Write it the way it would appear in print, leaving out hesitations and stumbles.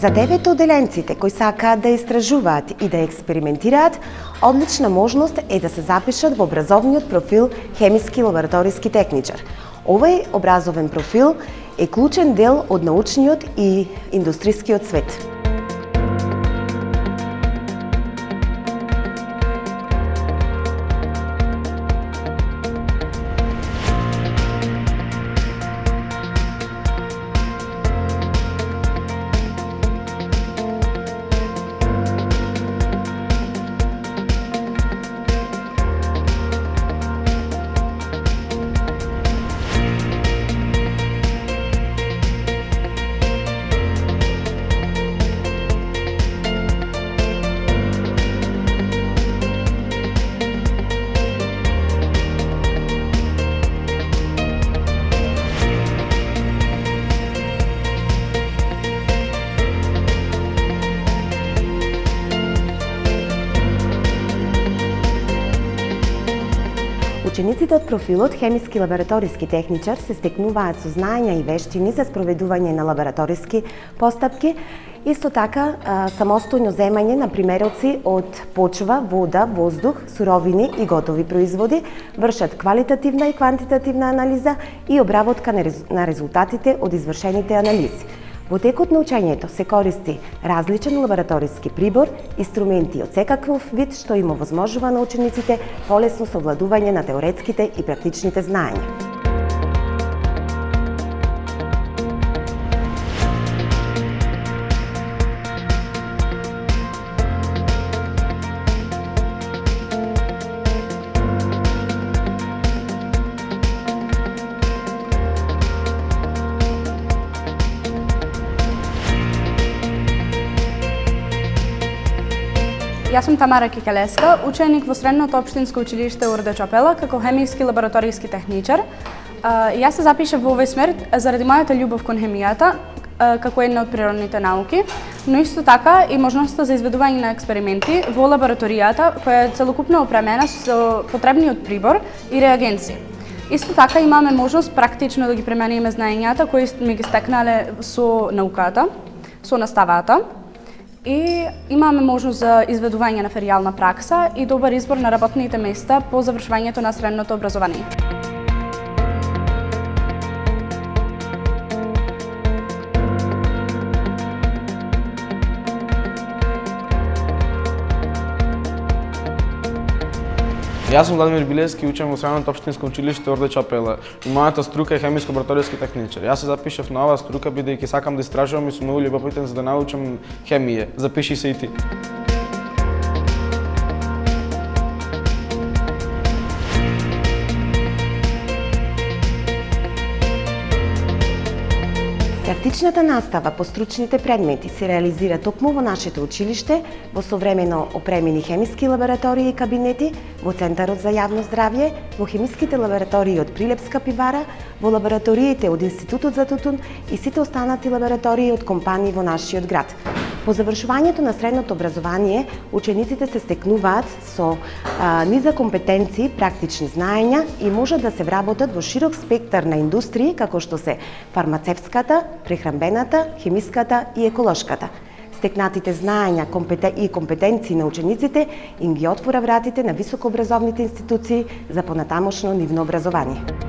За 9 оделенците кои сакаат да истражуваат и да експериментираат, одлична можност е да се запишат во образовниот профил хемиски лабораториски техничар. Овој образовен профил е клучен дел од научниот и индустрискиот свет. Учениците од профилот хемиски лабораториски техничар се стекнуваат со знаења и вештини за спроведување на лабораториски постапки, исто така самостојно земање на примероци од почва, вода, воздух, суровини и готови производи, вршат квалитативна и квантитативна анализа и обработка на резултатите од извршените анализи. Во текот на учењето се користи различен лабораториски прибор, инструменти од секаков вид што им овозможува на учениците полесно совладување на теоретските и практичните знаења. Јас сум Тамара Кикелеска, ученик во Средното општинско училиште Урда Чапела како хемиски лабораториски техничар. Јас се запишав во овој смер заради мојата љубов кон хемијата, како една од природните науки, но исто така и можноста за изведување на експерименти во лабораторијата која е целокупно опремена со потребниот прибор и реагенци. Исто така имаме можност практично да ги примениме знаењата кои ми ги стекнале со науката, со наставата. И имаме можност за изведување на феријална пракса и добар избор на работните места по завршувањето на средното образование. Јас сум Владимир Билевски, учам во Средното општинско училиште Орде Чапела. Мојата струка е хемиско лабораториски техничар. Јас се запишав на оваа струка бидејќи сакам да истражувам и сум многу љубопитен за да научам хемија. Запиши се и ти. Практичната настава по стручните предмети се реализира токму во нашето училиште, во современо опремени хемиски лаборатории и кабинети, во Центарот за јавно здравје, во хемиските лаборатории од Прилепска пивара, во лабораториите од Институтот за тутун и сите останати лаборатории од компании во нашиот град. По завршувањето на средното образование, учениците се стекнуваат со низа компетенции, практични знаења и можат да се вработат во широк спектар на индустрии како што се фармацевската, прехранбената, хемиската и еколошката. Стекнатите знаења и компетенции на учениците им ги отвора вратите на високообразовните институции за понатамошно нивно образование.